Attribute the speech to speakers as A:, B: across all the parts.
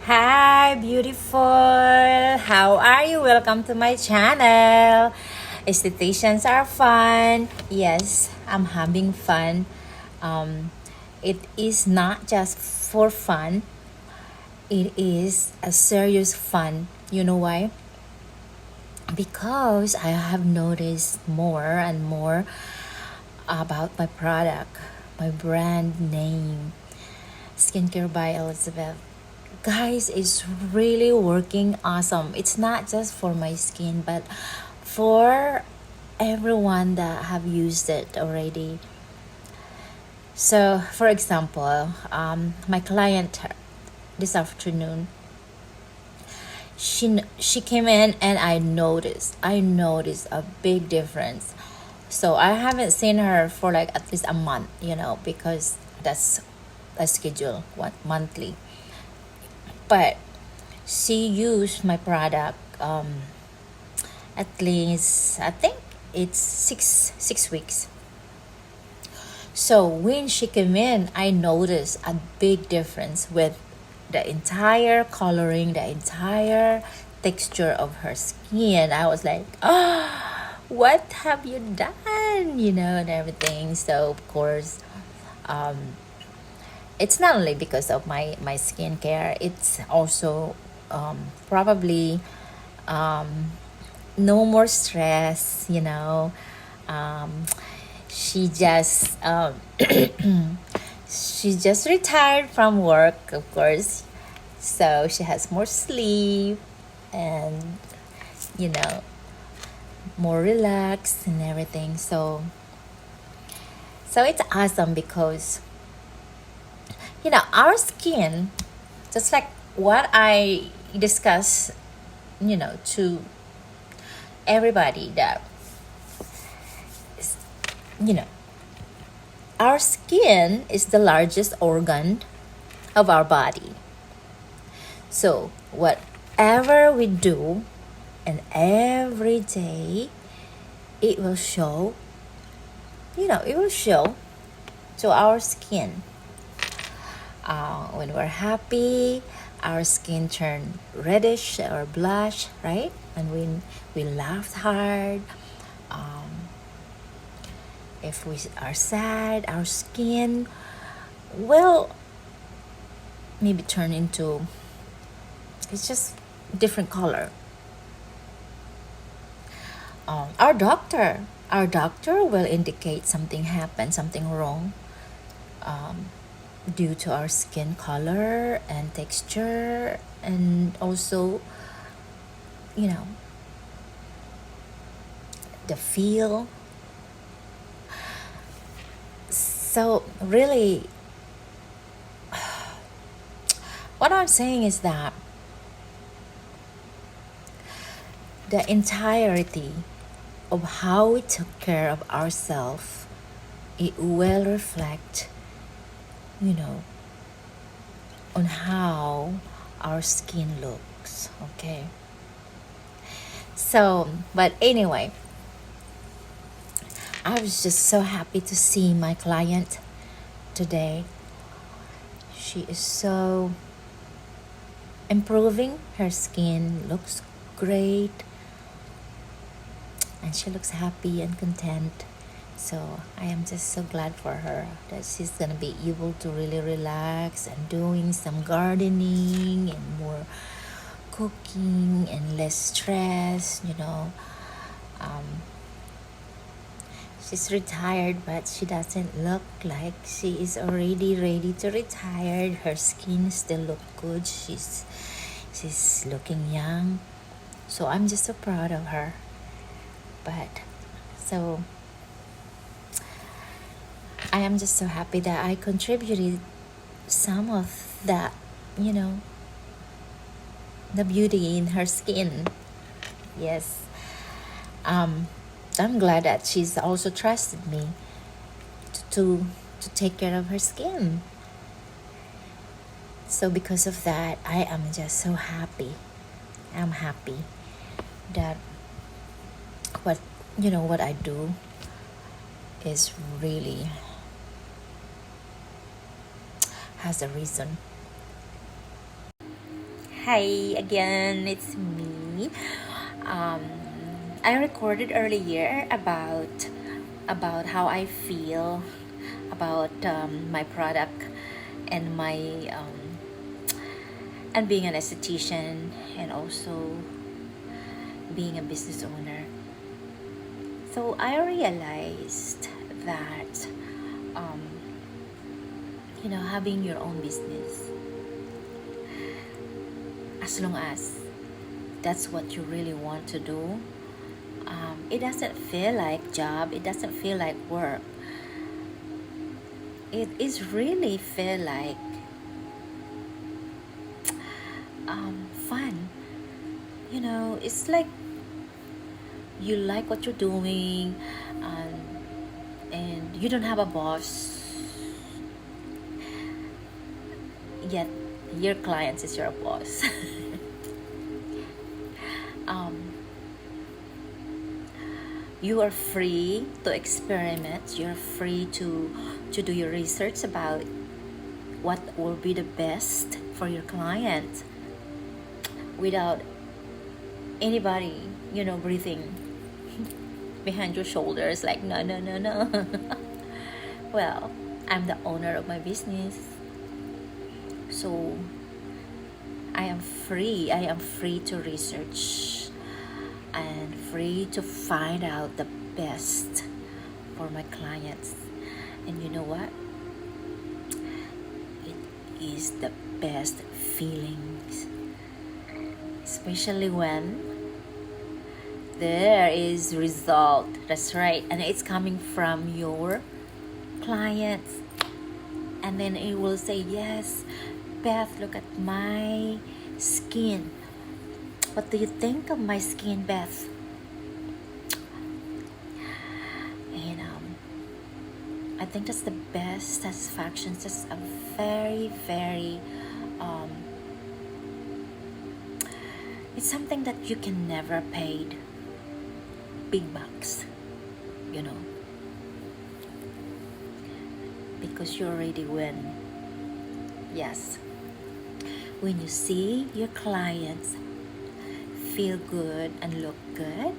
A: Hi, beautiful. How are you? Welcome to my channel. Estheticians are fun. Yes, I'm having fun. It is not just for fun. It is a serious fun. You know why? Because I have noticed more and more about my product, my brand name, Skincare by Elizabeth. Guys, it's really working awesome. It's not just for my skin, but for everyone that have used it already. So, for example, my client this afternoon, she came in and I noticed a big difference. So I haven't seen her for like at least a month, because that's a schedule, what, monthly. But she used my product at least, I think it's six weeks. So when she came in, I noticed a big difference with the entire coloring, the entire texture of her skin. I was like, oh, what have you done? And everything. So of course, it's not only because of my skincare. It's also probably no more stress. Um, she just she just retired from work, of course, so she has more sleep and you know more relaxed and everything. So it's awesome because our skin, just like what I discuss, to everybody, that you know our skin is the largest organ of our body. So whatever we do, and every day, it will show to our skin. When we're happy, our skin turn reddish or blush, right? And when we laughed hard, if we are sad, our skin will maybe turn into, it's just different color. Our doctor will indicate something happened, something wrong, due to our skin color and texture, and also the feel. So really, what I'm saying is that the entirety of how we took care of ourselves, it will reflect on how our skin looks. Okay, so but anyway, I was just so happy to see my client today. She is so improving. Her skin looks great, and she looks happy and content. So I am just so glad for her that she's gonna be able to really relax and doing some gardening and more cooking and less stress. She's retired, but she doesn't look like she is already ready to retire. Her skin still look good. She's looking young. So I'm just so proud of her. But so I am just so happy that I contributed some of that, the beauty in her skin. Yes. I'm glad that she's also trusted me to take care of her skin. So because of that, I am just so happy. I'm happy that what I do is really has a reason. Hi again, it's me. Um, I recorded earlier about how I feel about my product and my and being an esthetician and also being a business owner. So I realized that um, having your own business, as long as that's what you really want to do, it doesn't feel like job, it doesn't feel like work. It is really feel like fun. It's like you like what you're doing, and you don't have a boss, yet your clients is your boss. You are free to experiment, you're free to do your research about what will be the best for your client without anybody breathing behind your shoulders like no, no, no, no. Well, I'm the owner of my business, so I am free to research and free to find out the best for my clients. And you know what? It is the best feelings, especially when there is result. That's right, and it's coming from your clients, and then it will say, yes, Beth, look at my skin. What do you think of my skin, Beth? And I think that's the best satisfaction. That's a very, very it's something that you can never pay big bucks, because you already win. Yes, when you see your clients feel good and look good,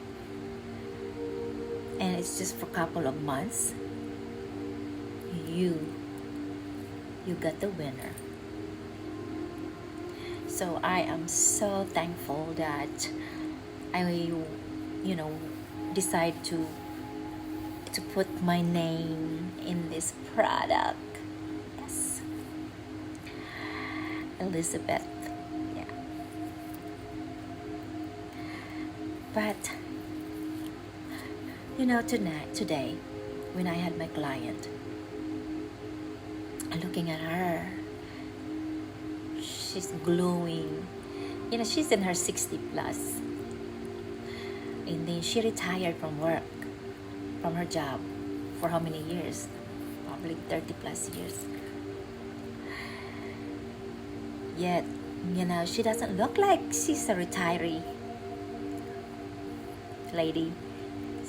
A: and it's just for a couple of months, you got the winner. So I am so thankful that I decide to put my name in this product. Yes, Elizabeth. Yeah. But today when I had my client, looking at her, she's glowing. She's in her 60 plus, and then she retired from work, from her job, for how many years? Probably 30 plus years. Yet she doesn't look like she's a retiree lady.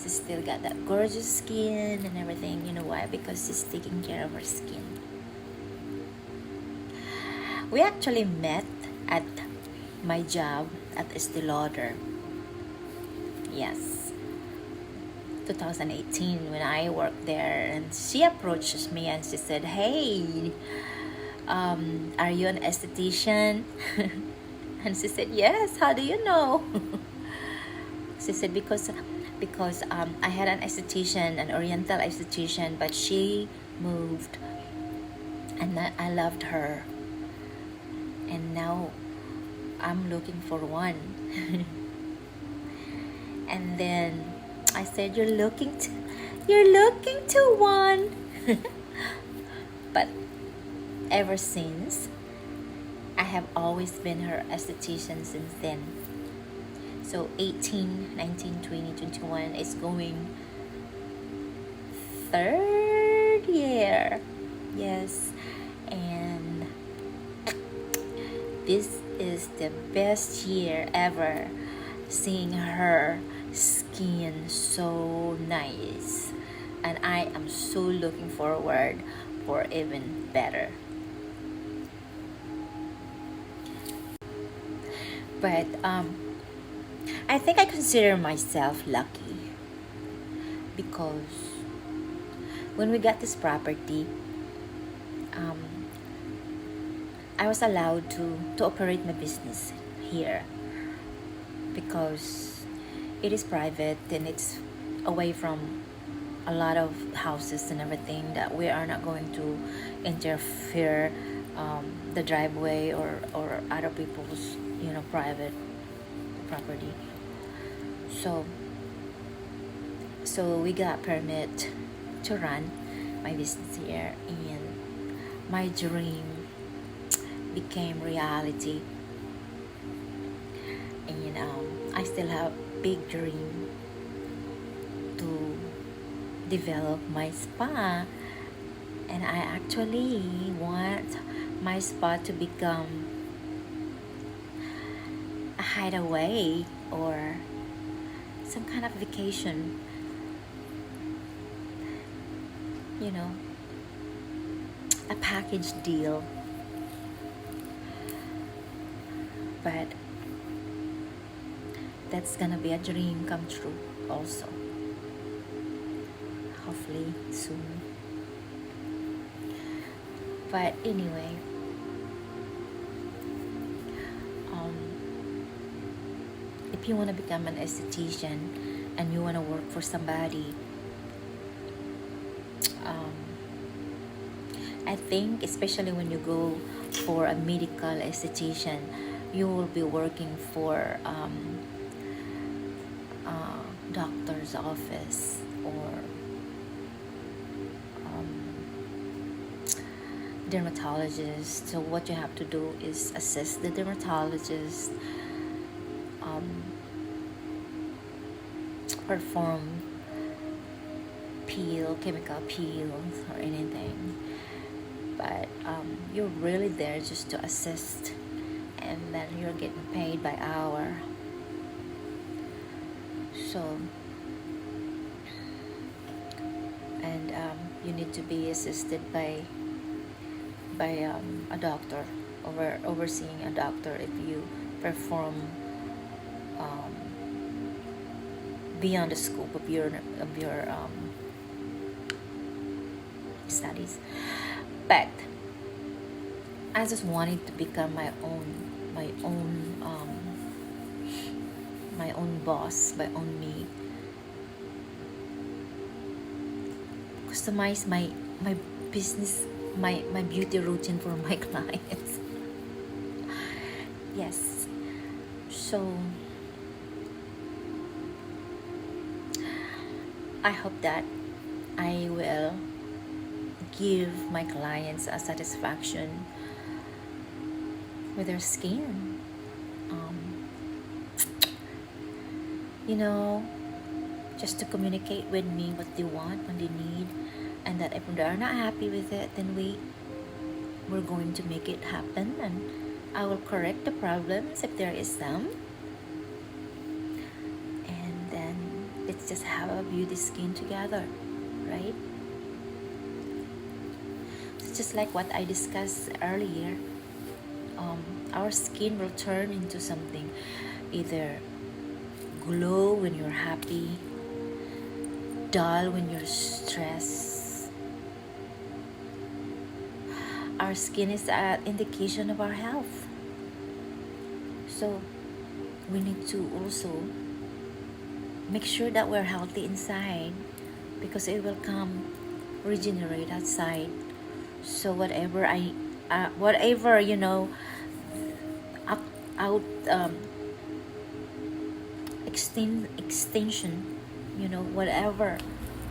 A: She's still got that gorgeous skin and everything. You know why? Because she's taking care of her skin. We actually met at my job at Estee Lauder. Yes, 2018 when I worked there, and she approaches me and she said, "Hey, are you an esthetician?" And she said, "Yes. How do you know?" She said, because I had an esthetician, an oriental esthetician, but she moved, and I loved her, and now I'm looking for one. And then I said, you're looking to one. But ever since, I have always been her esthetician since then. So 18, 19, 20, 21 is going third year. Yes, and this is the best year ever, seeing her skin so nice, and I am so looking forward for even better. But I think I consider myself lucky because when we got this property, um, I was allowed to operate my business here because it is private and it's away from a lot of houses and everything, that we are not going to interfere the driveway or other people's private property. So we got permit to run my business here, and my dream became reality. And I still have big dream to develop my spa, and I actually want my spa to become a hideaway or some kind of vacation, a package deal. But that's gonna be a dream come true also, hopefully soon. But anyway, if you want to become an esthetician and you want to work for somebody, I think especially when you go for a medical esthetician, you will be working for doctor's office or dermatologist. So what you have to do is assist the dermatologist, perform chemical peels or anything. But you're really there just to assist, and then you're getting paid by hour. So, and you need to be assisted by a doctor, overseeing a doctor if you perform beyond the scope of your studies. But I just wanted to become my own boss, my own me. Customize my business, my beauty routine for my clients. Yes. So I hope that I will give my clients a satisfaction with their skin. Just to communicate with me what they want, what they need, and that if they are not happy with it, then we're going to make it happen, and I will correct the problems if there is some, and then let's just have a beauty skin together, right? It's just like what I discussed earlier. Our skin will turn into something, either glow when you're happy, dull when you're stressed. Our skin is an indication of our health. So we need to also make sure that we're healthy inside, because it will come regenerate outside. So whatever extension,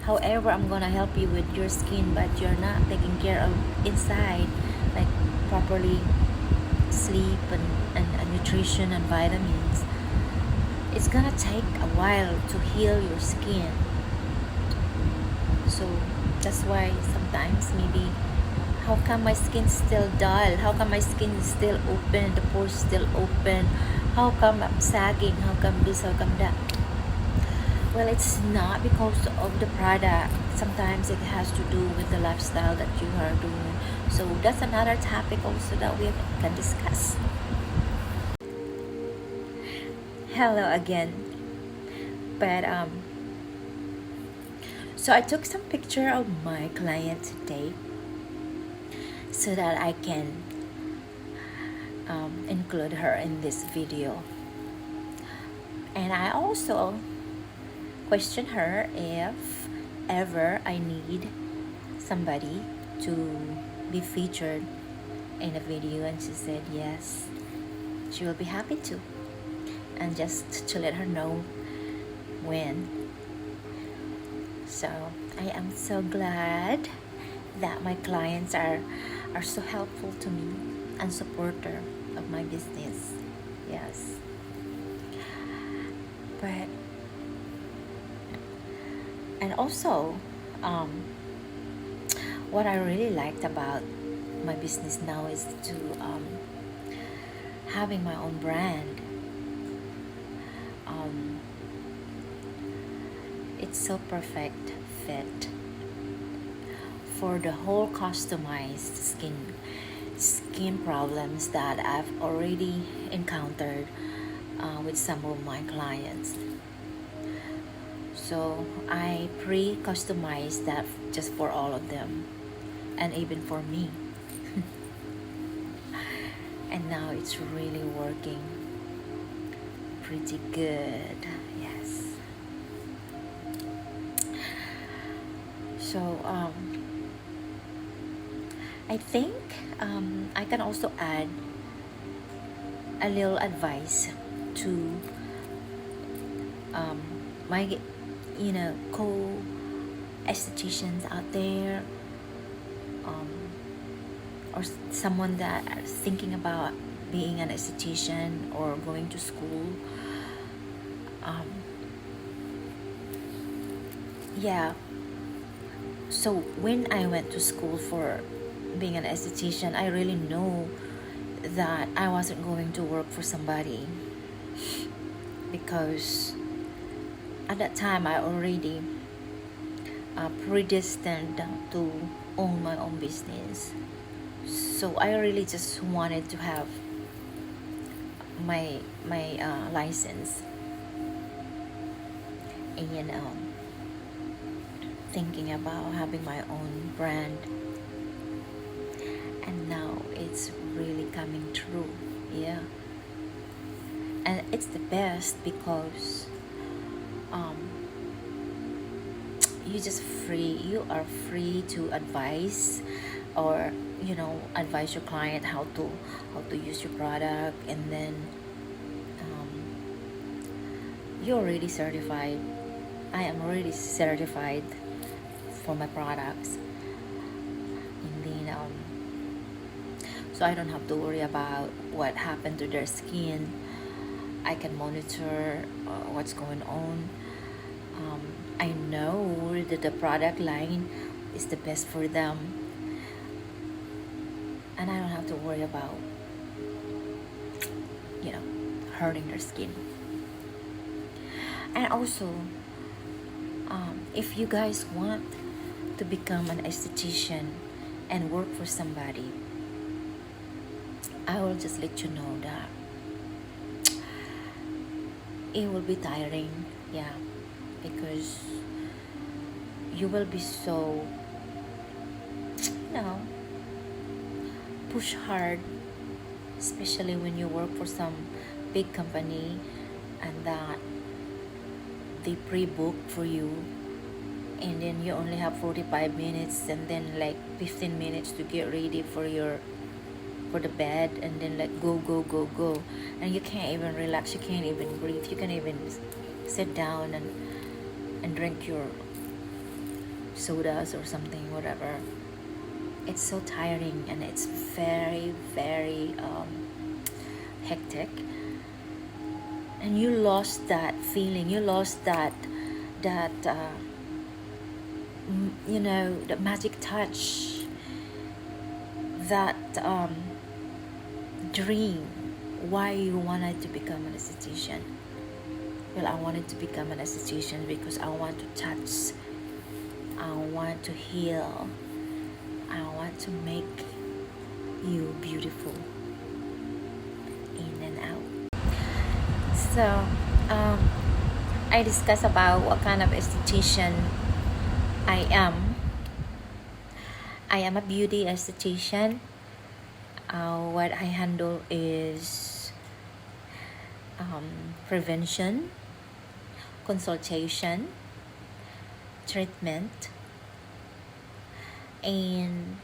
A: however I'm gonna help you with your skin, but you're not taking care of inside, like properly sleep and nutrition and vitamins, it's gonna take a while to heal your skin. So that's why sometimes maybe, how come my skin still dull? How come my skin is still open? The pores still open? How come I'm sagging? How come this? How come that? Well, it's not because of the product. Sometimes it has to do with the lifestyle that you are doing. So that's another topic also that we can discuss. Hello again. But so I took some picture of my client today so that I can include her in this video. And I also questioned her if ever I need somebody to be featured in a video, and she said yes, she will be happy to, and just to let her know when. So I am so glad that my clients are so helpful to me and supporter of my business. Yes. But and also what I really liked about my business now is to having my own brand. It's so perfect fit for the whole customized skin problems that I've already encountered with some of my clients. So I pre-customized that just for all of them, and even for me. And now it's really working pretty good. Yes. So I think I can also add a little advice to my co-estheticians out there, or someone that is thinking about being an esthetician or going to school. Yeah, so when I went to school for being an esthetician, I really know that I wasn't going to work for somebody, because at that time I already predestined to own my own business. So I really just wanted to have my license, and thinking about having my own brand, and now it's really coming true. Yeah, and it's the best because you are free to advise, or advise your client how to use your product, and then you're already certified. I am already certified for my products, and then so I don't have to worry about what happened to their skin. I can monitor what's going on. I know that the product line is the best for them, and I don't have to worry about hurting their skin. And also, if you guys want to become an esthetician and work for somebody, I will just let you know that it will be tiring. Yeah, because you will be so push hard, especially when you work for some big company and that they pre-book for you, and then you only have 45 minutes and then like 15 minutes to get ready for the bed, and then like go, and you can't even relax, you can't even breathe, you can't even sit down and drink your sodas or something, whatever. It's so tiring, and it's very, very hectic, and you lost that feeling, you lost that the magic touch, that dream why you wanted to become an esthetician. Well, I wanted to become an esthetician because I want to touch, I want to heal, I want to make you beautiful in and out. So um, I discuss about what kind of esthetician I am. I am a beauty esthetician. What I handle is prevention, consultation, treatment, and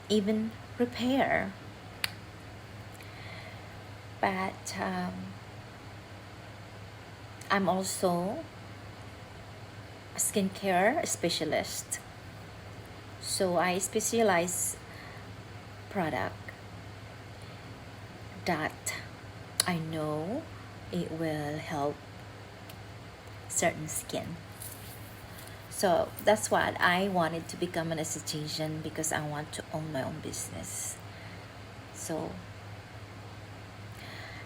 A: even repair. But I'm also a skincare specialist. So I specialize product that I know it will help certain skin. So that's what I wanted to become an esthetician, because I want to own my own business. So,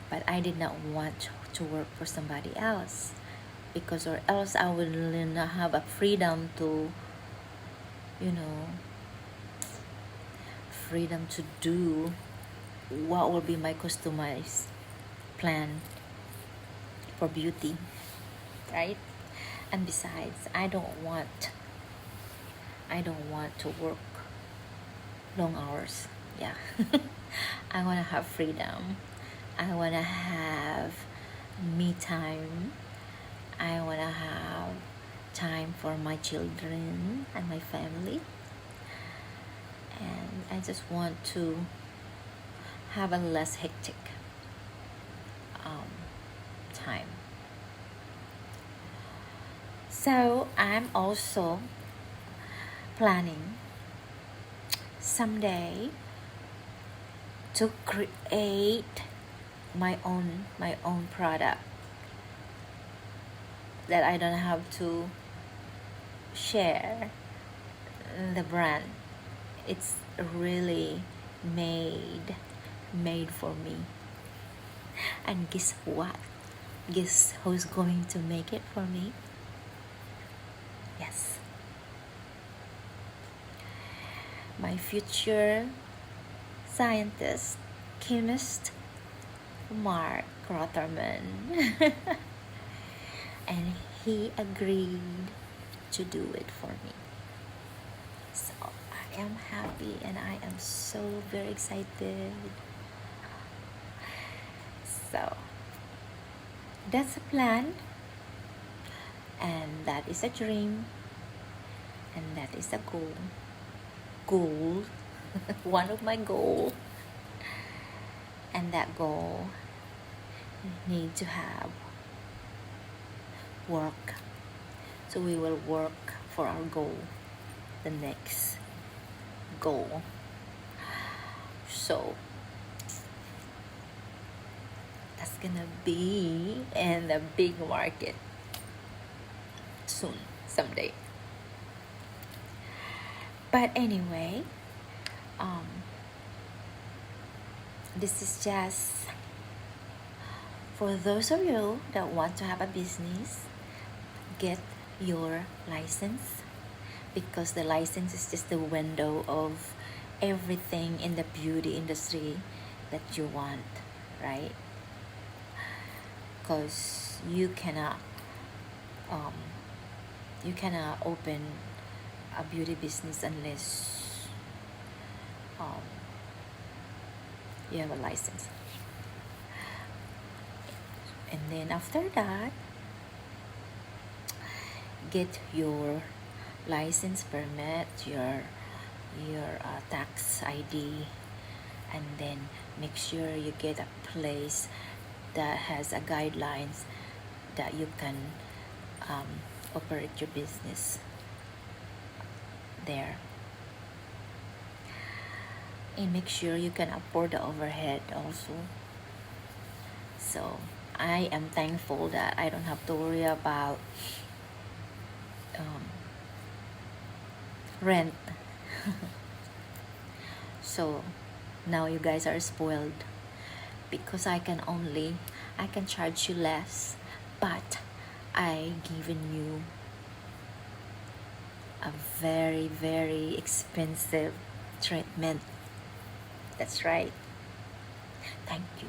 A: but I did not want to work for somebody else, because or else I will not have a freedom to, freedom to do what will be my customized plan for beauty, right? And besides, I don't want to work long hours. Yeah. I want to have freedom. I want to have me time. I want to have time for my children and my family. And I just want to have a less hectic time. So I'm also planning someday to create my own product that I don't have to share the brand. It's really made for me. And guess what? Guess who's going to make it for me? Yes, my future scientist, chemist, Mark Rotterman. And he agreed to do it for me. So I am happy and I am so very excited. So that's a plan, and that is a dream, and that is a goal. One of my goals. And that goal need to have work. So we will work for our goal, the next goal. So that's gonna be in the big market soon, someday. But anyway, this is just for those of you that want to have a business. Get your license, because the license is just the window of everything in the beauty industry that you want, right? Because you cannot open a beauty business unless you have a license. And then after that, get your license permit, your tax ID, and then make sure you get a place that has a guidelines that you can operate your business there. And make sure you can afford the overhead also. So I am thankful that I don't have to worry about rent. So now you guys are spoiled, because I can charge you less, but I given you a very, very expensive treatment. That's right. Thank you.